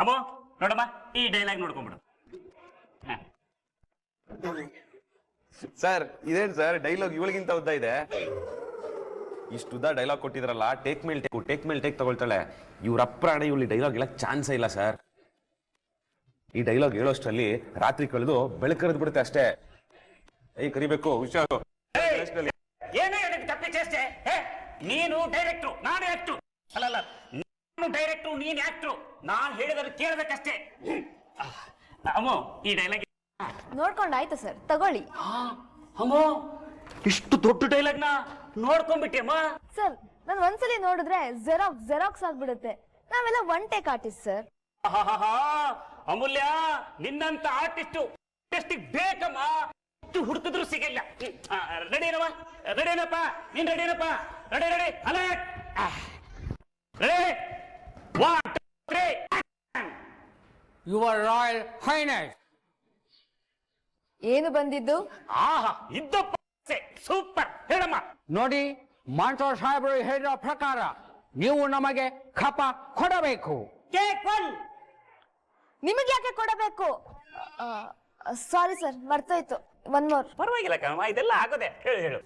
ಅಮ್ಮೋ ನೋಡಮ್ಮ ಈ dialogue ನೋಡ್ಕೊಂಡ್ಬಿಡು. Sir ಇದೇನ್ ಸರ್ ಡೈಲಾಗ್ ಇವಳಿಗಿಂತ ಉದ್ದ ಇದೆ. ಇಷ್ಟು ಉದ್ದ ಡೈಲಾಗ್ ಕೊಟ್ಟಿದ್ರಲ್ಲ, ಟೇಕ್ ಮೇಲ್ ಟೇಕ್ ತಗೊಳ್ತಾಳೆ. ಇವ್ರ ಅಪ್ರಾಣ ಇವಳಿ ಡೈಲಾಗ್ ಹೇಳಕ್ ಚಾನ್ಸೇ ಇಲ್ಲ ಸರ್. ಈ ಡೈಲಾಗ್ ಹೇಳೋಷ್ಟರಲ್ಲಿ ರಾತ್ರಿ ಕಳೆದು ಬೆಳಕರಿದ್ ಬಿಡುತ್ತೆ ಅಷ್ಟೇ. ಕರಿಬೇಕು ಹುಷಾರು. ಏನೇ ತಪ್ಪಿ ಚೇಷ್ಟೆ. ನೀನು ಡೈರೆಕ್ಟ್ರು, ನಾನು ಆಕ್ಟ್ರು. ಅಲ್ಲಲ್ಲ, ನಾನು ಡೈರೆಕ್ಟ್ರು, ನೀನ್ ಆಕ್ಟ್ರು. ನಾನ್ ಹೇಳಿದ್ರೆ ಕೇಳ್ಬೇಕಷ್ಟೇ. ಅಮ್ಮೋ ಈ ಡೈಲಾಗ್ ನೋಡ್ಕೊಂಡಾಯ್ತು ಸರ್, ತಗೊಳ್ಳಿ. ಅಮ್ಮೋ ಇಷ್ಟು ದೊಡ್ಡ ಡೈಲಾಗ್ನ ನೋಡ್ಕೊಂಡ್ಬಿಟ್ಟೆ ಅಮ್ಮ. ಸರ್ ನಾನು ಒಂದ್ಸಲಿ ನೋಡಿದ್ರೆ ಜೆರಾಕ್ಸ್ ಆಗ್ಬಿಡುತ್ತೆ. ನಾವೆಲ್ಲ ಒನ್ ಟೇಕ್ ಆರ್ಟಿಸ್ಟ್ ಸರ್. ಅಮೂಲ್ಯ, ನಿನ್ನಂತ ಆರ್ಟಿಸ್ಟು ಬೇಕಮ್ಮ. ಇಷ್ಟು ಹುಡುಕಿದ್ರು ಸಿಗಲ್ಲ. ರೆಡಿನಪ್ಪ, ನೀನ್ ರೆಡಿನಪ್ಪ? ರೆಡಿ ಅಲ್ಲ, ರೆಡಿ 1 2 3. Your royal highness. ಏನು ಬಂದಿದ್ದು? ಆಹಾ, ಇದ್ದಪ್ಪ, ಸೂಪರ್. ಹೇಳಮ್ಮ. ನೋಡಿ, ಮಾಂಟೋ ಸಾಹೇಬರು ಹೇಳಿದ ಪ್ರಕಾರ ನೀವು ನಮಗೆ ಕಪ ಕೊಡಬೇಕು. ನಿಮಗೆ ಯಾಕೆ ಕೊಡಬೇಕು? ಸಾರಿ ಸರ್, ಮರ್ತೋಯ್ತು. One more. ಪರವಾಗಿಲ್ಲ ಕಣಮ್ಮ, ಇದೆಲ್ಲ ಆಗೋದೆ. ಹೇಳು.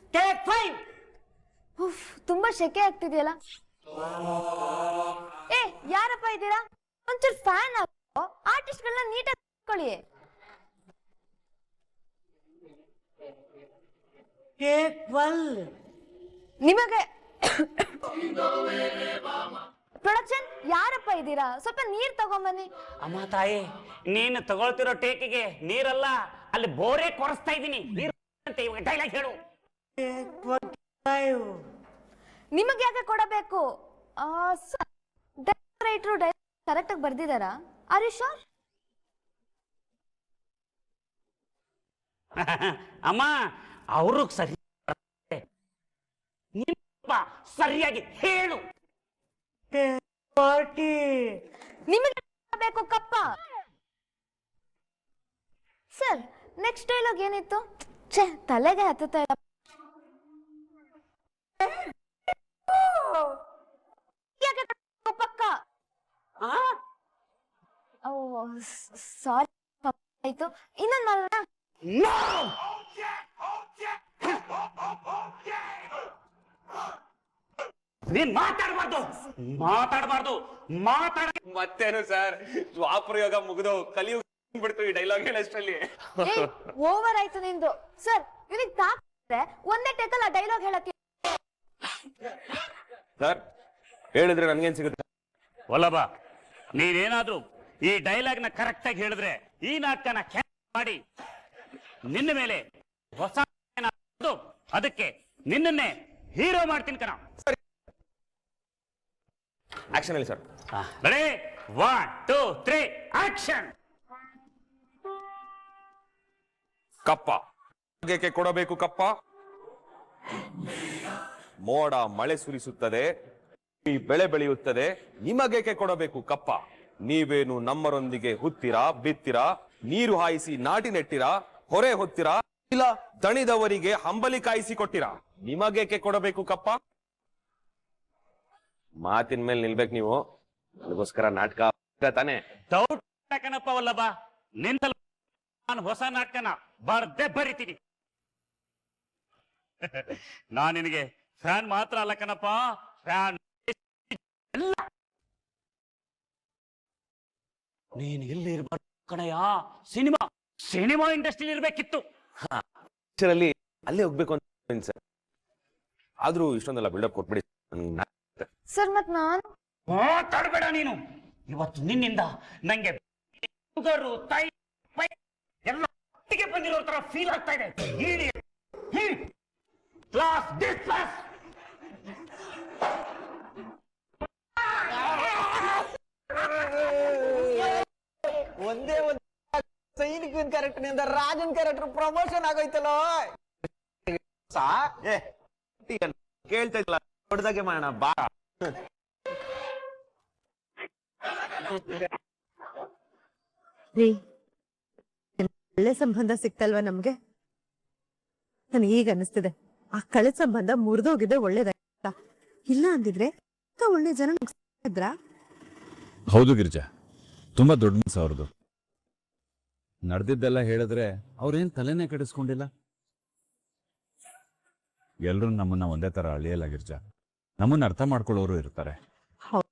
ತುಂಬಾ ಶೆಕೆ ಆಗ್ತಿದೆಯಲ್ಲ. ಏ ಯಾರಪ್ಪ ಇದ್ದೀರಾ? ಒಂಚೂರು ಫ್ಯಾನ್ ಹಾಕೋ. ಆರ್ಟಿಸ್ಟ್ಗಳನ್ನ ನೀಟಾಗಿ ಇಟ್ಕೊಳ್ಳಿ. ನಿಮಗೆ ಪ್ರೊಡಕ್ಷನ್ ಯಾರಪ್ಪ ಇದ್ದೀರಾ? ಸ್ವಲ್ಪ ನೀರ್ ತಗೊಂಬನ್ನಿ. ಅಮ್ಮ ತಾಯಿ, ನೀನು ತಗೊಳ್ತಿರೋ ಟೇಕಿಗೆ ನೀರಲ್ಲ, ಅಲ್ಲಿ ಬೋರೆ ಕೊಡಿಸ್ತಾ ಇದ್ದೀನಿ. ಇವಾಗ ಡೈಲಾಗ್ ಹೇಳು. ನಿಮಗೆ ಯಾಕೆ ಕೊಡಬೇಕು? ಡೈರೆಕ್ಟ್ರು ಕರೆಕ್ಟ್ ಆಗಿ ಬರ್ದಿದಾರಾ? Are you sure? ಅಮ್ಮ ಅವರು ಸರಿ, ಸರಿಯಾಗಿ ಹೇಳು. ನಿಮಗೆ ಬೇಕು ಕಪ್ಪ. ಸರ್ ನೆಕ್ಸ್ಟ್ ಡೈಲಾಗ್ ಏನಿತ್ತು? ಛೇ, ತಲೆಗೆ ಹತ್ತುತ್ತಾ ಇಲ್ಲ. ಪಕ್ಕ. ಸಾರಿ ಆಯ್ತು, ಇನ್ನೊಂದು ಮಾಡೋಣ. ನೀನ್ ಮಾತಾಡಬಾರ್ದು. ಮತ್ತೇನು ಸರ್, ದ್ವಾಪರಯೋಗ ಮುಗಿದು ಕಲಿಯುಗ ಬಿಡ್ತು ಈ ಡೈಲಾಗ್ ಹೇಳಷ್ಟರಲ್ಲಿ. ಓವರ್ ಆಯ್ತು ನಿಂದು. ಸರ್ ಇವನಿಗೆ ತಾಕಿದ್ರೆ ಒಂದೇ ಟೇಕಲ್ಲ ಡೈಲಾಗ್ ಹೇಳಕ್ಕೆ. ಸರ್ ಹೇಳಿದ್ರೆ ನನ್ಗೇನ್ ಸಿಗುತ್ತೆ? ವಲ್ಲಭ, ನೀನೇನಾದ್ರೂ ಈ ಡೈಲಾಗ್ ನ ಕರೆಕ್ಟ್ ಆಗಿ ಹೇಳಿದ್ರೆ ಈ ನಾಟಕನ ಮಾಡಿ ನಿನ್ನ ಮೇಲೆ ಹೊಸ ಅದಕ್ಕೆ ನಿನ್ನನ್ನೇ ಹೀರೋ ಮಾಡ್ತೀನಿ ಕಣ. ಆಕ್ಷನ್ ಹೇಳಿ ಸರ್. Ready 1 2 3 action. ಕಪ್ಪ ಹೇಗೆ ಕೊಡಬೇಕು ಕಪ್ಪ? ಮೋಡ ಮಳೆ ಸುರಿಸುತ್ತದೆ, ಈ ಬೆಳೆ ಬೆಳೆಯುತ್ತದೆ, ನಿಮಗೇಕೆ ಕೊಡಬೇಕು ಕಪ್ಪ? ನೀವೇನು ನಮ್ಮರೊಂದಿಗೆ ಹುತ್ತಿರಾ, ಬಿತ್ತಿರಾ, ನೀರು ಹಾಯಿಸಿ ನಾಟಿ ನೆಟ್ಟಿರಾ, ಹೊರೆ ಹೊತ್ತಿರಾ, ಇಲ್ಲ ದಣಿದವರಿಗೆ ಹಂಬಲಿ ಕಾಯಿಸಿ ಕೊಟ್ಟಿರಾ? ನಿಮಗೇಕೆ ಕೊಡಬೇಕು ಕಪ್ಪ? ಮಾತಿನ ಮೇಲೆ ನಿಲ್ಬೇಕು ನೀವು. ಅದಕ್ಕೋಸ್ಕರ ನಾಟಕ ತಾನೆ. ಡೌಟ್ ಕಣಪ್ಪ ವಲ್ಲಭ, ನಿಂತಲ್ಲ ನಾನು ಹೊಸ ನಾಟಕನ ಬರ್ದೇ ಬರಿತೀನಿ. ನಾನು ನಿನಗೆ ಫ್ಯಾನ್ ಮಾತ್ರ ಅಲ್ಲ ಕಣಪ್ಪ, ಫ್ಯಾನ್. ನೀನು ಎಲ್ಲಿ ಇರ್ಬಾರ್ದು ಕಣಯ್ಯ, ಸಿನಿಮಾ ಇಂಡಸ್ಟ್ರಿ ಇರ್ಬೇಕಿತ್ತು. ಅಲ್ಲೇ ಹೋಗ್ಬೇಕು ಅಂತ ಸರ್. ಆದ್ರೂ ಇಷ್ಟೊಂದೆಲ್ಲ ಬಿಲ್ಡಪ್ ಕೊಟ್ಬಿಡಿ ಸರ್. ಮತ್ ನಾನು ಮಾತಾಡಬೇಡ ನೀನು. ಇವತ್ತು ನಿನ್ನಿಂದ ನಂಗೆ ತಾಯಿ ಎಲ್ಲ ಒಟ್ಟಿಗೆ ಬಂದಿರೋ ತರ ಫೀಲ್ ಆಗ್ತಾ ಇದೆ. Class dismiss. ಒಂದೇ ಒಂದು ಸೈನಿಕನ್ ಕ್ಯಾರೆಕ್ಟರ್ ನಿಂದ ರಾಜನ್ ಕ್ಯಾರೆಕ್ಟರ್ ಪ್ರಮೋಷನ್ ಆಗೋಯ್ತಲ್ಲೋ. ಕೇಳ್ತಾ ಇಲ್ಲ, ಹೊಡೆದಾಗೆ ಮಾಡೋಣ ಬಾ. ರೀ, ಒಳ್ಳೆ ಸಂಬಂಧ ಸಿಕ್ತಲ್ವಾ ನಮ್ಗೆ? ನನಗೆ ಈಗ ಅನಿಸ್ತಿದೆ, ಆ ಕಳೆದ ಸಂಬಂಧ ಮುರಿದೋಗಿದೆ ಒಳ್ಳೇದಾಯ್ತಾ. ಇಲ್ಲ ಅಂದಿದ್ರೆ ಒಳ್ಳೆ ಜನ ಇದ್ರ. ಹೌದು ಗಿರಿಜಾ, ತುಂಬಾ ದೊಡ್ಡ ಮನಸ್ಸು ಅವ್ರದ್ದು. ನಡೆದಿದ್ದೆಲ್ಲ ಹೇಳಿದ್ರೆ ಅವ್ರೇನ್ ತಲೆನೇ ಕೆಡಿಸ್ಕೊಂಡಿಲ್ಲ. ಎಲ್ರು ನಮ್ಮನ್ನ ಒಂದೇ ತರ ಅಳಿಯಲ್ಲ ಗಿರ್ಜಾ. ನಮ್ಮನ್ನ ಅರ್ಥ ಮಾಡ್ಕೊಳ್ಳೋರು ಇರ್ತಾರೆ. ಹೌದು.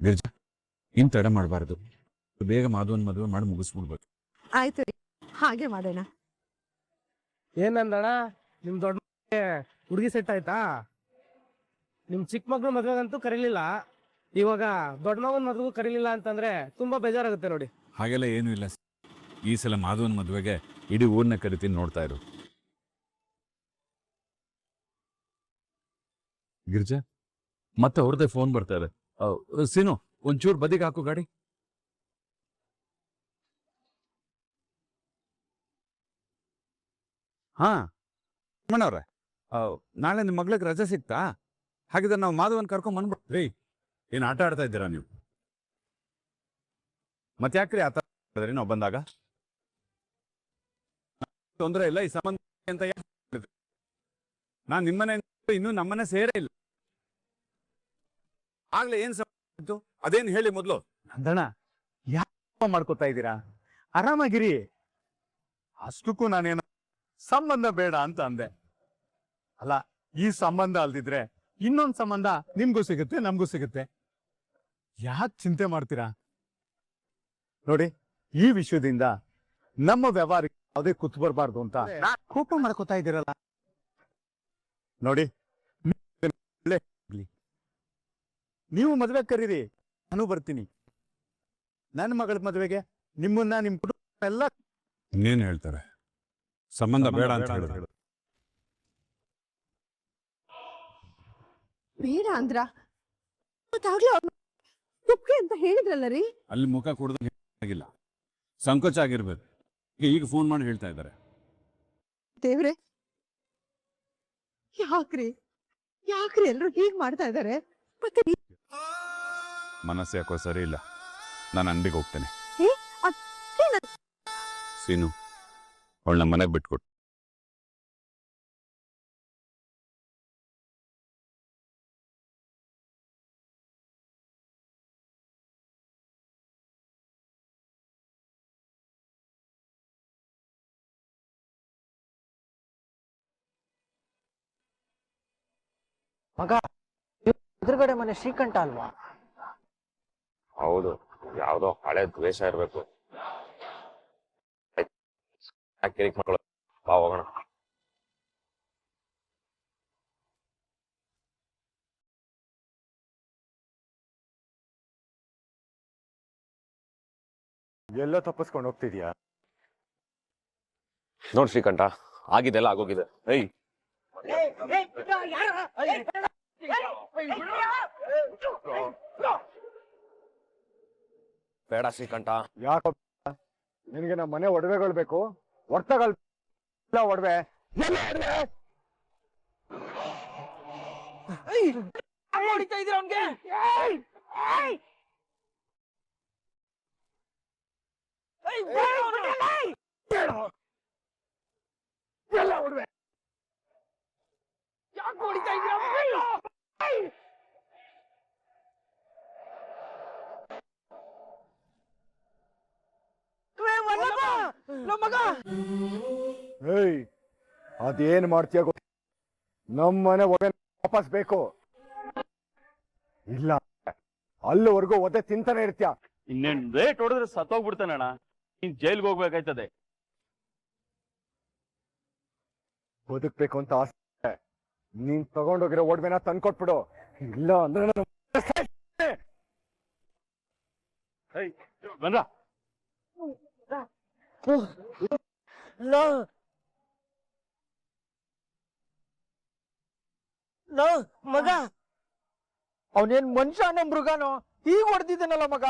ಗಿರ್ಜಾ, ಇನ್ ತಡ ಮಾಡಬಾರ್ದು. ಬೇಗ ಮಾಧವನ್ ಮದುವೆ ಮಾಡಿ ಮುಗಿಸ್ಬಿಡ್ಬೇಕು. ಆಯ್ತು ರೀ, ಹಾಗೆ ಮಾಡೋಣ. ಏನಂದಣ ನಿಮ್ ದೊಡ್ಡ ಹುಡುಗಿ ಸೆಟ್ ಆಯ್ತಾ? ನಿಮ್ ಚಿಕ್ಕ ಮಗಳು ಮದ್ವೆಗಂತೂ ಕರೀಲಿಲ್ಲ, ಇವಾಗ ದೊಡ್ಡ ಮಗನ್ ಮದ್ವೆಗೂ ಕರೀಲಿಲ್ಲ ಅಂತಂದ್ರೆ ತುಂಬಾ ಬೇಜಾರಾಗುತ್ತೆ ನೋಡಿ. ಹಾಗೆಲ್ಲ ಏನೂ ಇಲ್ಲ. ಈ ಸಲ ಮಾಧವನ್ ಮದುವೆಗೆ ಇಡೀ ಊರ್ನ ಕರಿತೀನಿ, ನೋಡ್ತಾ ಇರು. ಗಿರ್ಜಾ, ಮತ್ತೆ ಅವ್ರದ್ದೇ ಫೋನ್ ಬರ್ತಾ ಇದೆ. ಸೀನು, ಒಂಚೂರು ಬದಿಗೆ ಹಾಕು ಗಾಡಿ. ಹಾ ಅಮ್ಮನವ್ರೆ, ನಾಳೆ ನಿಮ್ಮ ಮಗಳಿಗೆ ರಜೆ ಸಿಗ್ತಾ? ಹಾಗಿದ್ರೆ ನಾವು ಮಾಧವನ್ ಕರ್ಕೊಂಡ್ ಬಂದ್ಬಿಡ್ರಿ. ಏನ್ ಆಟ ಆಡ್ತಾ ಇದ್ದೀರಾ ನೀವು? ಮತ್ತೆ ಯಾಕ್ರಿ ಆತ ನಾವು ಬಂದಾಗ ತೊಂದರೆ ಇಲ್ಲ, ಈ ಸಂಬಂಧ ಅಂತ ನಾನ್ ನಿಮ್ಮನೆ ಇನ್ನೂ ನಮ್ಮನೆ ಸೇರೇ ಇಲ್ಲ. ಆಗ್ಲೇ ಏನ್ ಸಂಬಂಧ ಅದೇನ್ ಹೇಳಿ ಮೊದ್ಲು. ಅಂದಣ್ಣ, ಯಾವ ಮಾಡ್ಕೋತಾ ಇದ್ದೀರಾ? ಆರಾಮಾಗಿರಿ. ಅಷ್ಟಕ್ಕೂ ನಾನೇನು ಸಂಬಂಧ ಬೇಡ ಅಂತ ಅಂದೆ ಅಲ್ಲ. ಈ ಸಂಬಂಧ ಅಲ್ದಿದ್ರೆ ಇನ್ನೊಂದ್ ಸಂಬಂಧ ನಿಮ್ಗೂ ಸಿಗುತ್ತೆ, ನಮ್ಗೂ ಸಿಗುತ್ತೆ. ಯಾಕೆ ಚಿಂತೆ ಮಾಡ್ತೀರಾ? ನೋಡಿ, ಈ ವಿಷಯದಿಂದ ನಮ್ಮ ವ್ಯವಹಾರಕ್ಕೆ ಯಾವುದೇ ಕುತ್ತು ಬರಬಾರ್ದು ಅಂತ ಕೋಪ ಮಾಡ್ಕೋತಾ ಇದ್ದೀರಲ್ಲ. ನೋಡಿ, ನೀವು ಮದ್ವೆ ಕರೀರಿ, ನಾನು ಬರ್ತೀನಿ. ನನ್ನ ಮಗಳ ಮದ್ವೆಗೆ ನಿಮ್ಮನ್ನ ನಿಮ್ ಕುಟುಂಬ ಎಲ್ಲ ಇನ್ನೇನ್ ಹೇಳ್ತಾರೆ? ಸಂಬಂಧ ಬೇಡ ಅಂತ ಹೇಳಿದ್ರು. ಬೇಡ ಅಂದ್ರ ಮತ್ತಾಗ್ಲೇ ಒಪ್ಪಿಗೆ ಅಂತ ಹೇಳಿದ್ರಲ್ಲ ರೀ. ಅಲ್ಲಿ ಮುಖ ಕೊಡೋದು ಆಗಿಲ್ಲ, ಸಂಕೋಚ ಆಗಿರ್ಬೇಕು. ಈಗ ಫೋನ್ ಮಾಡಿ ಹೇಳ್ತಾ ಇದ್ದಾರೆ. ದೇವ್ರೆ, ಯಾಕ್ರಿ ಯಾಕ್ರಿ ಎಲ್ರು ಹೀಗ್ ಮಾಡ್ತಾ ಇದಾರೆ? ಮತ್ತೆ ಮನಸ್ಸು ಯಾಕೋ ಸರಿ ಇಲ್ಲ. ನಾನು ಅಂಗಡಿಗೆ ಹೋಗ್ತೇನೆ. ಸೀನು, ಅವಳನ್ನ ಮನೆಗೆ ಬಿಟ್ಕೊಟ್ಟು. ಮಗ, ಎದುರುಗಡೆ ಮನೆ ಶ್ರೀಕಂಠ ಅಲ್ವಾ? ಹೌದು, ಯಾವ್ದೋ ಹಳೆ ದ್ವೇಷ ಇರ್ಬೇಕು. ಮಕ್ಕಳು ಬಾ ಹೋಗೋಣ. ಎಲ್ಲ ತಪ್ಪಿಸ್ಕೊಂಡು ಹೋಗ್ತಿದ್ಯಾ? ನೋಡ್ ಶ್ರೀಕಂಠ, ಆಗಿದೆಲ್ಲ ಆಗೋಗಿದೆ. ಏಯ್, ಬೇಡ ಶ್ರೀಕಂಠ. ಯಾಕ ನಿನಗೆ ನಮ್ಮ ಮನೆ ಒಡವೆಗಳು ಬೇಕು? ಹೊರ್ತಗಳು ಒಡವೆ ಹೊಡಿತಾ ಇದ್ದೀರ ಅವ್ನ್ಗೆ? ಯಾಕೆ ಹೊಡಿತಾ ಇದ್ದೀರ? ಏಯ್, ಅದೇನ್ ಮಾಡ್ತೀಯ ಗೊತ್ತ? ನಮ್ಮನೆ ಒಡೆ ವಾಪಸ್ ಬೇಕು. ಇಲ್ಲ ಅಲ್ಲಿವರೆಗೂ ಒದೆ ತಿಂತಾನೆ ಇರ್ತೀಯ. ಇನ್ನೇನ್ ರೇಟ್ ಹೊಡೆದ್ರೆ ಸತ್ತೋಗ್ಬಿಡ್ತಾನಣ್ಣ. ನೀನ್ ಜೈಲ್ಗೆ ಹೋಗ್ಬೇಕಾಯ್ತದೆ. ಬದುಕ್ಬೇಕು ಅಂತ ಆಸೆ, ನೀನ್ ತಗೊಂಡೋಗಿರೋ ಒಡವೆನ ತಂದ್ಕೊಟ್ಬಿಡು. ಇಲ್ಲ ಅಂದ್ರೆ ಬಂದ್ರ ಮಗ, ಅವನೇನ್ ಮನುಷ್ಯನೋ ಮೃಗನೋ ಹೀಗ್ ಹೊಡೆದಿದ್ದಾನಲ್ಲ ಮಗ.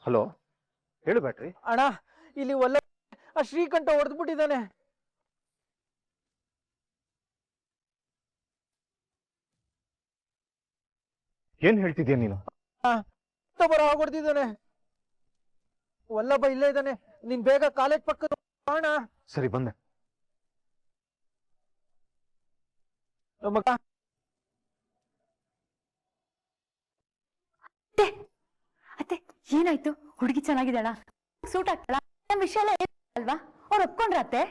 ಹಲೋ, ಹೇಳು ಬ್ಯಾಟ್ರಿ. ಅಣ್ಣ, ಇಲ್ಲಿ ಒಳ್ಳೆ ಆ ಶ್ರೀಕಂಠ ಹೊಡೆದ್ಬಿಟ್ಟಿದ್ದಾನೆ. ಏನ್ ಹೇಳ್ತಿದ್ಯಾ ನೀನು? ಬರ ಹೊಡೆದಿದ್ದಾನೆ. ವಲ್ಲಭ ಇಲ್ಲೇ ಇದ್ದಾನೆ, ನೀನ್ ಬೇಗ ಕಾಲೇಜ್ ಪಕ್ಕದ ಅಣ್ಣ. ಸರಿ, ಬಂದೆ. ಮಗ, ಅತ್ತೆ ಅತ್ತೆ ಏನಾಯ್ತು? ಹುಡುಗಿ ಚೆನ್ನಾಗಿದ್ದಾಳ? ಸೂಟ್ ಆಗ್ತಾಳ? ನಮ್ ವಿಷಯ ಎಲ್ಲ ಅಲ್ವಾ? ಅವ್ರು ಒಪ್ಕೊಂಡ್ರ ಅತ್ತೆ?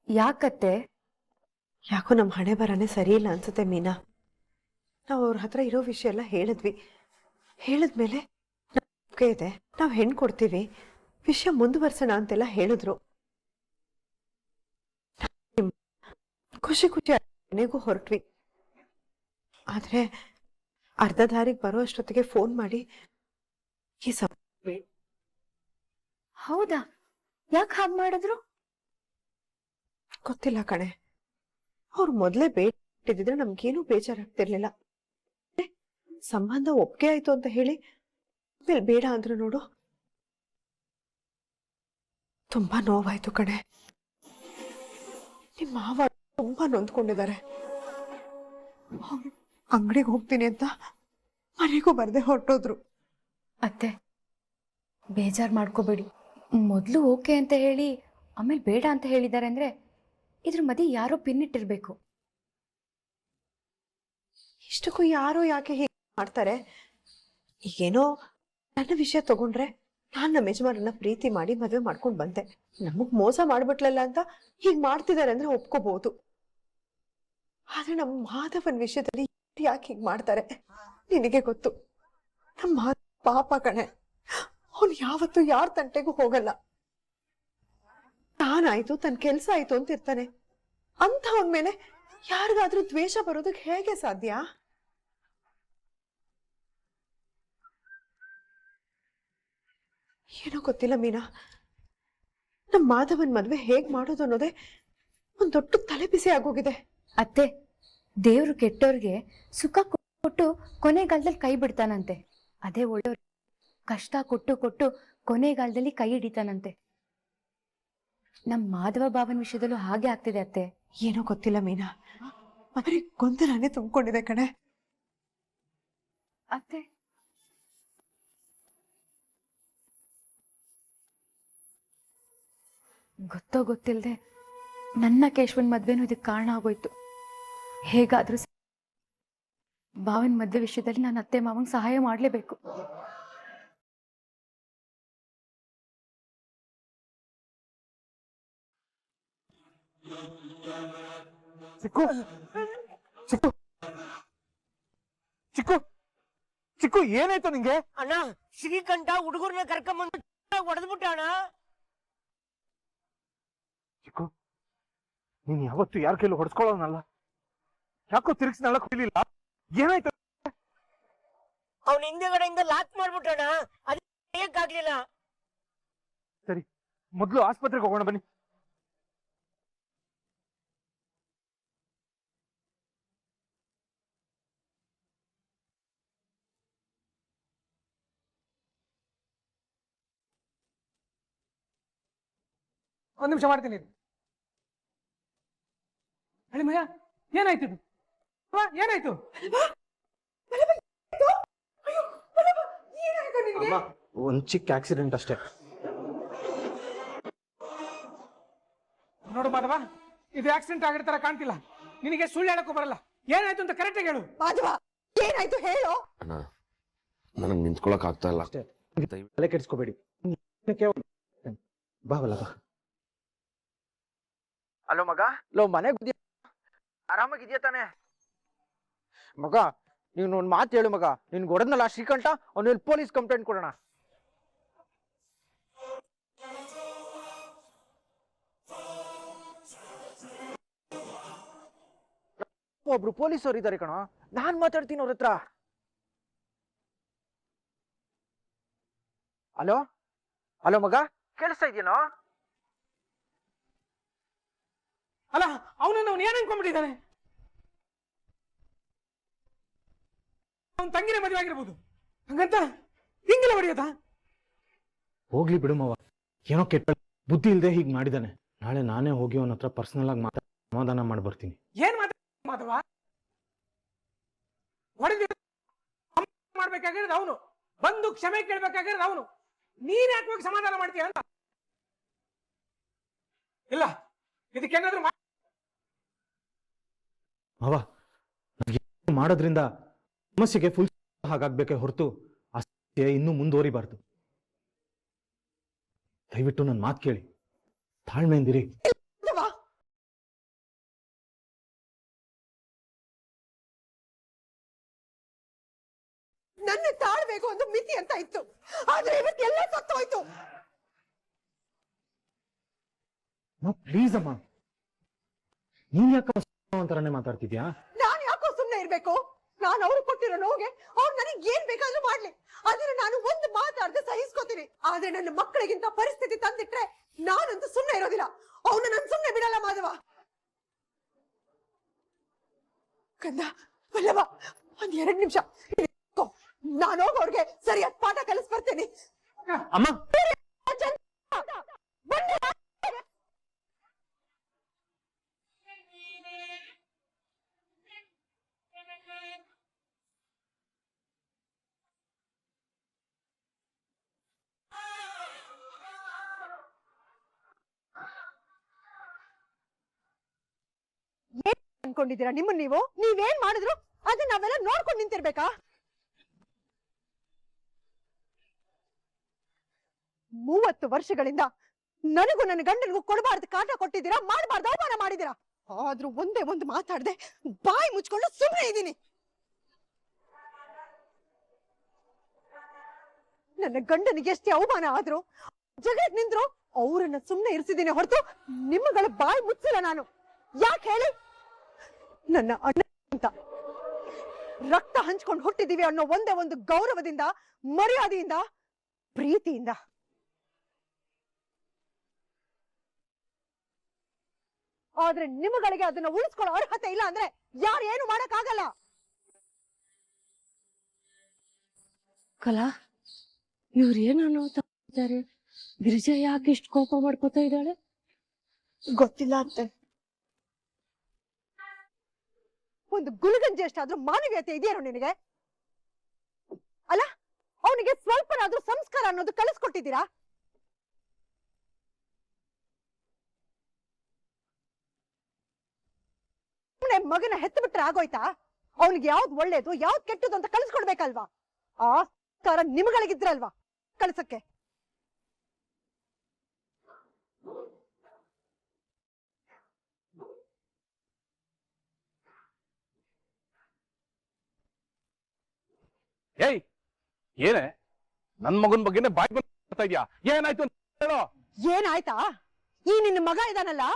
ಯಾಕತ್ತೆ? ಯಾಕೋ ನಮ್ಮ ಹಣೆ ಬರನೇ ಸರಿ ಇಲ್ಲ ಅನ್ಸುತ್ತೆ ಮೀನಾ. ನಾವು ಅವ್ರ ಹತ್ರ ಇರೋ ವಿಷಯ ಎಲ್ಲ ಹೇಳಿದ್ಮೇಲೆ ಇದೆ, ನಾವು ಹೆಣ್ಣು ಕೊಡ್ತೀವಿ, ವಿಷಯ ಮುಂದುವರ್ಸೋಣ ಅಂತೆಲ್ಲ ಹೇಳಿದ್ರು. ಖುಷಿ ಮನೆಗೂ ಹೊರಟ್ವಿ. ಆದ್ರೆ ಅರ್ಧ ದಾರಿಗೆ ಬರೋ ಅಷ್ಟೊತ್ತಿಗೆ ಫೋನ್ ಮಾಡಿ ಹೌದಾ? ಯಾಕೆ ಹಾಗೆ ಮಾಡಿದ್ರು? ಗೊತ್ತಿಲ್ಲ ಕಣೆ. ಅವ್ರು ಮೊದ್ಲೇ ಬೇಟಿದ್ರೆ ನಮ್ಗೇನು ಬೇಜಾರಾಗ್ತಿರ್ಲಿಲ್ಲ. ಸಂಬಂಧ ಒಪ್ಪಿಗೆ ಆಯ್ತು ಅಂತ ಹೇಳಿ ಆಮೇಲೆ ಬೇಡ ಅಂದ್ರು ನೋಡು, ತುಂಬಾ ನೋವಾಯ್ತು ಕಣೆ. ನಿಮ್ಮ ಮಾವ ತುಂಬಾ ನೊಂದ್ಕೊಂಡಿದ್ದಾರೆ. ಅಂಗಡಿಗೆ ಹೋಗ್ತೀನಿ ಅಂತ ಮನೆಗೂ ಬರ್ದೆ ಹೊರಟೋದ್ರು. ಅತ್ತೆ ಬೇಜಾರ್ ಮಾಡ್ಕೋಬೇಡಿ. ಮೊದ್ಲು ಓಕೆ ಅಂತ ಹೇಳಿ ಆಮೇಲೆ ಬೇಡ ಅಂತ ಹೇಳಿದ್ದಾರೆ ಅಂದ್ರೆ ಇದ್ರ ಮಧ್ಯೆ ಯಾರೋ ಪಿನ್ನಿಟ್ಟಿರ್ಬೇಕು. ಇಷ್ಟಕ್ಕೂ ಯಾರೋ ಯಾಕೆ ಹೀಗೆ ಮಾಡ್ತಾರೆ? ಈಗೇನೋ ನನ್ನ ವಿಷಯ ತಗೊಂಡ್ರೆ ನಾನ್ ನಮ್ಮ ಯಜಮಾನನ್ನ ಪ್ರೀತಿ ಮಾಡಿ ಮದುವೆ ಮಾಡ್ಕೊಂಡ್ ಬಂದೆ, ನಮಗ್ ಮೋಸ ಮಾಡ್ಬಿಟ್ಲಲ್ಲ ಅಂತ ಹೀಗ್ ಮಾಡ್ತಿದ್ದಾರೆ ಅಂದ್ರೆ ಒಪ್ಕೋಬಹುದು. ಆದ್ರೆ ನಮ್ಮ ಮಾಧವನ್ ವಿಷಯದಲ್ಲಿ ಯಾಕೆ ಹೀಗ್ ಮಾಡ್ತಾರೆ ನಿನಗೆ ಗೊತ್ತು. ನಮ್ಮ ಪಾಪ ಕಣೆ, ಅವನು ಯಾವತ್ತೂ ಯಾರ ತಂಟೆಗೂ ಹೋಗಲ್ಲ. ತಾನಾಯ್ತು ತನ್ನ ಕೆಲ್ಸ ಆಯ್ತು ಅಂತ ಇರ್ತಾನೆ. ಅಂತ ಅವನ್ ಮೇಲೆ ಯಾರಿಗಾದ್ರೂ ದ್ವೇಷ ಬರೋದಕ್ಕೆ ಹೇಗೆ ಸಾಧ್ಯ? ಏನೋ ಗೊತ್ತಿಲ್ಲ ಮೀನಾ, ನಮ್ಮ ಮಾಧವನ್ ಮದ್ವೆ ಹೇಗ್ ಮಾಡೋದು ಅನ್ನೋದೇ ಒಂದ್ ದೊಡ್ಡ ತಲೆ ಬಿಸಿ ಆಗೋಗಿದೆ. ಅತ್ತೆ ದೇವ್ರು ಕೆಟ್ಟೋರ್ಗೆ ಸುಖ ಕೊಟ್ಟು ಕೊನೆಗಾಲದಲ್ಲಿ ಕೈ ಬಿಡ್ತಾನಂತೆ. ಅದೇ ಒಳ್ಳೆಯವ್ರು ಕಷ್ಟ ಕೊಟ್ಟು ಕೊಟ್ಟು ಕೊನೆಗಾಲದಲ್ಲಿ ಕೈ ಹಿಡಿತಾನಂತೆ. ನಮ್ ಮಾಧವ ಭಾವನ್ ವಿಷಯದಲ್ಲೂ ಹಾಗೆ ಆಗ್ತಿದೆ ಅತ್ತೆ. ಏನೋ ಗೊತ್ತಿಲ್ಲ ಮೀನಾ, ಬರೀ ಗೊಂದಲನೇ ತುಂಬಿಕೊಂಡಿದೆ ಕಣೆ. ಅತ್ತೆ ಗೊತ್ತೋ ಗೊತ್ತಿಲ್ಲದೆ ನನ್ನ ಕೇಶವನ್ ಮದ್ವೆನೂ ಇದಕ್ಕೆ ಕಾರಣ ಆಗೋಯ್ತು. ಹೇಗಾದ್ರೂ ಭಾವನ್ ಮದ್ವೆ ವಿಷಯದಲ್ಲಿ ನಾನು ಅತ್ತೆ ಮಾವಂಗ್ ಸಹಾಯ ಮಾಡ್ಲೇಬೇಕು. ಚಿಕ್ಕು ಚಿಕ್ಕು ಚಿಕ್ಕು ಚಿಕ್ಕು ಏನಾಯ್ತು ನಿಂಗೆ? ಅಣ್ಣ ಶ್ರೀಕಂಠ ಹುಡುಗರನ್ನ ಕರ್ಕೊಂಬಂದು ಹೊಡೆದ್ಬಿಟ್ಟ ಅಣ್ಣ. ಚಿಕ್ಕು ನೀನ್ ಯಾವತ್ತು ಯಾರ ಕೈಲಿ ಹೊಡ್ಸ್ಕೊಳ್ಳೋನಲ್ಲ, ಯಾಕೋ ತಿರುಗಿಸಿ ನಳಕ್ ಹೋಗ್ಲಿಲ್ಲ, ಏನಾಯ್ತು? ಅವನ ಹಿಂದೆಗಡೆಯಿಂದ ಲಾಕ್ ಮಾಡ್ಬಿಟ್ಟಣ, ಅದಕ್ಕಾಗ್ಲಿಲ್ಲ. ಸರಿ ಮೊದ್ಲು ಆಸ್ಪತ್ರೆಗೆ ಹೋಗೋಣ ಬನ್ನಿ. ಒಂದ್ ನಿಮಿಷ ಮಾಡ್ತೀನಿ. ಹೇಳಿ ಮಯ್ಯ, ಏನಾಯ್ತು? ಏನಾಯ್ತು? ಒಂದ್ ಚಿಕ್ಕ ಆಕ್ಸಿಡೆಂಟ್ ಅಷ್ಟೇ. ನೋಡು ಮಾಧವ, ಇದು ಆಕ್ಸಿಡೆಂಟ್ ಆಗಿರೋ ತರ ಕಾಣ್ತಿಲ್ಲ. ನಿನಗೆ ಸುಳ್ಳು ಹೇಳಕ್ಕೂ ಬರಲ್ಲ. ಏನಾಯ್ತು ಅಂತ ಕರೆಕ್ಟ್ ಆಗಿ ಹೇಳು. ಮಾಧವ ಏನಾಯ್ತು ಹೇಳು. ಅಣ್ಣ ನನಗೆ ನಿಂತ್ಕೊಳಕ್ ಆಗ್ತಾ ಇಲ್ಲ. ತಲೆ ಕೆಡಿಸ್ಕೋಬೇಡಿ. ಬಾವಲ್ಲ ಬಾ. ಹಲೋ ಮಗ, ಮನೆಗೆ ಆರಾಮಾಗಿದ್ಯಾ ತಾನೆ? ಮಗ ನೀನು ಒಂದ್ ಮಾತು ಹೇಳು ಮಗ, ನಿನ್ ಹೊಡೆದ್ನಲ್ಲ ಶ್ರೀಕಂಠ, ಅವ್ನ ಪೊಲೀಸ್ ಕಂಪ್ಲೇಂಟ್ ಕೊಡೋಣ. ಒಬ್ರು ಪೊಲೀಸರು ಇದ್ದಾರೆ ಕಣ, ನಾನ್ ಮಾತಾಡ್ತೀನಿ ಅವ್ರ ಹತ್ರ. ಹಲೋ ಹಲೋ ಮಗ, ಕೇಳಿಸ್ತಾ ಇದೆಯೇನೋ? ಅಲ್ಲ ಅವನನ್ನು ಅವನು ಏನ್ ಅನ್ಕೊಂಡ್ಬಿಟ್ಟಿದ್ದಾನೆ? ಅವನ ತಂಗಿನೇ ಮದುವೆ ಆಗಿರ್ಬೋದು, ಹಂಗಂತ ಹಿಂಗೆಲ್ಲ ಹೊಡೆಯೋದಾ? ಹೋಗ್ಲಿ ಬಿಡು ಮಾವ, ಏನೋ ಕೆಟ್ಟ ಬುದ್ಧಿ ಇಲ್ದೆ ಹೀಗ್ ಮಾಡಿದಾನೆ. ನಾಳೆ ನಾನೇ ಹೋಗಿ ಅವನ ಹತ್ರ ಪರ್ಸನಲ್ ಆಗಿ ಸಮಾಧಾನ ಮಾಡಿ ಬರ್ತೀನಿ. ಏನ್ ಮಾಧವ, ಹೊಡೆದ ಮಾಡ್ಬೇಕಾಗಿರೋದು ಅವನು, ಬಂದು ಕ್ಷಮೆ ಕೇಳ್ಬೇಕಾಗಿರೋದು ಅವನು. ನೀನ್ ಯಾಕೆ ಹೋಗಿ ಸಮಾಧಾನ ಮಾಡ್ತೀಯ ಅಂತ? ಇಲ್ಲ, ಇದಕ್ಕೇನಾದ್ರೂ ಮಾವ ಮಾಡೋದ್ರಿಂದ ಸಮಸ್ಯೆಗೆ ಫುಲ್ ಹಾಗಾಗ್ಬೇಕೆ ಹೊರತು ಆ ಸಮಸ್ಯೆ ಇನ್ನೂ ಮುಂದುವರಿಬಾರ್ದು. ದಯವಿಟ್ಟು ನನ್ನ ಮಾತು ಕೇಳಿ, ತಾಳ್ಮೆಯಿಂದಿರಿ. ನನ್ನ ತಾಳ್ಬೇಕು ಒಂದು ಮಿತಿ ಅಂತ ಇತ್ತು, ಆದ್ರೆ ಇವತ್ತೆಲ್ಲ ಸತ್ತೋಯ್ತು. ಪ್ಲೀಸ್ ಅಮ್ಮ, ನೀನ್ ಯಾಕೆ ಅಂತಾರನೇ ಮಾತಾಡ್ತಿದ್ಯಾ? ನಾನ್ ಯಾಕೋ ಸುಮ್ನೆ ಇರ್ಬೇಕು? ನಾನು ಅವ್ರು ಕೊಟ್ಟಿರೋ ನೋವಿಗೆ ಅವ್ರು ನನಗೆ ಏನ್ ಬೇಕಾದ್ರೂ ಮಾಡ್ಲಿ, ಅದನ್ನ ನಾನು ಒಂದು ಮಾತಾಡದೆ ಸಹಿಸ್ಕೋತೀನಿ. ಆದ್ರೆ ನನ್ನ ಮಕ್ಕಳಿಗಿಂತ ಪರಿಸ್ಥಿತಿ ತಂದಿಟ್ರೆ ನಾನಂತೂ ಸುಮ್ನೆ ಇರೋದಿಲ್ಲ. ಅವ್ನ ನನ್ ಸುಮ್ನೆ ಬಿಡಲ್ಲ ಮಾಧವ. ಕಂದ ವಲ್ಲಭ, ಒಂದ್ 2 ನಿಮಿಷ ನಾನು ಹೋಗಿ ಅವ್ರಿಗೆ ಸರಿಯಾದ ಪಾಠ ಕಲಿಸ್ಬರ್ತೇನೆ. ಅಮ್ಮ ಅನ್ಕೊಂಡಿದ್ದೀರಾ ನಿಮ್ಮನ್ನ ನೀವೇನ್ ಮಾಡಿದ್ರು ಅದನ್ನ ನಾವೆಲ್ಲ ನೋಡ್ಕೊಂಡು ನಿಂತಿರ್ಬೇಕಾ? 30 ವರ್ಷಗಳಿಂದ ನನಗೂ ನನ್ನ ಗಂಡನಿಗೂ ಕೊಡಬಾರ್ದು ಕಾಟ ಕೊಟ್ಟಿದ್ದೀರಾ, ಮಾಡಬಾರ್ದು ಅವಮಾನ ಮಾಡಿದ್ದೀರಾ. ಆದ್ರೂ ಒಂದೇ ಒಂದು ಮಾತಾಡದೆ ಬಾಯಿ ಮುಚ್ಕೊಂಡು ಸುಮ್ಮನೆ ಇದ್ದೀನಿ. ನನ್ನ ಗಂಡನಿಗೆ ಎಷ್ಟೇ ಅವಮಾನ ಆದ್ರೂ ಜಗತ್ ನಿಂದ್ರು ಅವರನ್ನ ಸುಮ್ಮನೆ ಇರಿಸಿದ್ದೀನಿ ಹೊರತು ನಿಮ್ಮಗಳ ಬಾಯಿ ಮುಚ್ಚಲ್ಲ ನಾನು. ಯಾಕೆ ಹೇಳಿ? ನನ್ನ ಅಣ್ಣ ಅಂತ ರಕ್ತ ಹಂಚ್ಕೊಂಡು ಹುಟ್ಟಿದೀವಿ ಅನ್ನೋ ಒಂದೇ ಒಂದು ಗೌರವದಿಂದ, ಮರ್ಯಾದೆಯಿಂದ, ಪ್ರೀತಿಯಿಂದ. ಆದ್ರೆ ನಿಮ್ಮಗಳಿಗೆ ಅದನ್ನ ಉಳಿಸ್ಕೊಳ್ಳೋ ಅರ್ಹತೆ ಇಲ್ಲ ಅಂದ್ರೆ ಯಾರು ಏನು ಮಾಡಕ್ ಆಗಲ್ಲ. ಕಲಾ, ಇವ್ರು ಏನೋ ತಪ್ಪಿದ್ದಾರೆ. ಗಿರಿಜಾ ಯಾಕೆ ಇಷ್ಟು ಕೋಪ ಮಾಡ್ಕೋತಾ ಇದ್ದಾಳೆ? ಗೊತ್ತಿಲ್ಲ ಅಂತೆ. ಒಂದು ಗುಲ್ಗಂಜಿ ಅಷ್ಟಾದ್ರೂ ಮಾನವೀಯತೆ ಇದೆಯೇನೋ ನಿನಗೆ? ಅಲ್ಲ, ಅವನಿಗೆ ಸ್ವಲ್ಪನಾದ್ರೂ ಸಂಸ್ಕಾರ ಅನ್ನೋದು ಕಲಿಸ್ಕೊಟ್ಟಿದ್ದೀರಾ? ಮಗನ ಹೆತ್ತು ಬಿಟ್ರೆ ಆಗೋಯ್ತಾ? ಅವನಿಗೆ ಯಾವ್ದು ಒಳ್ಳೇದು ಯಾವ್ದು ಕೆಟ್ಟದು ಅಂತ ಕಲಿಸ್ಕೊಡ್ಬೇಕಲ್ವಾ? ಆ ಸಂಸ್ಕಾರ ನಿಮ್ಗಳಿಗಿದ್ರಲ್ವಾ ಕಳ್ಸಕ್ಕೆ? ಏಯ್, ಏನೇ ನನ್ ಮಗನ್ ಬಗ್ಗೆನೆ ಬಾಯ್ ಬರ್ತಾ ಇದ್ಯಾ? ಏನಾಯ್ತು ಅಂತ ಹೇಳೋ. ಏನಾಯ್ತಾ? ಈ ನಿನ್ನ ಮಗ ಇದಾನಲ್ಲ,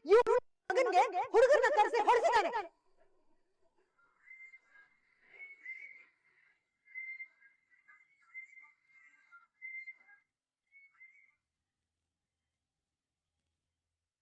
ಇವ್ರು ಮಗನ್ಗೆ ಹುಡುಗರನ್ನ ಕರೆಸಿ ಹೊಡೆಸಿದ್ದಾನೆ.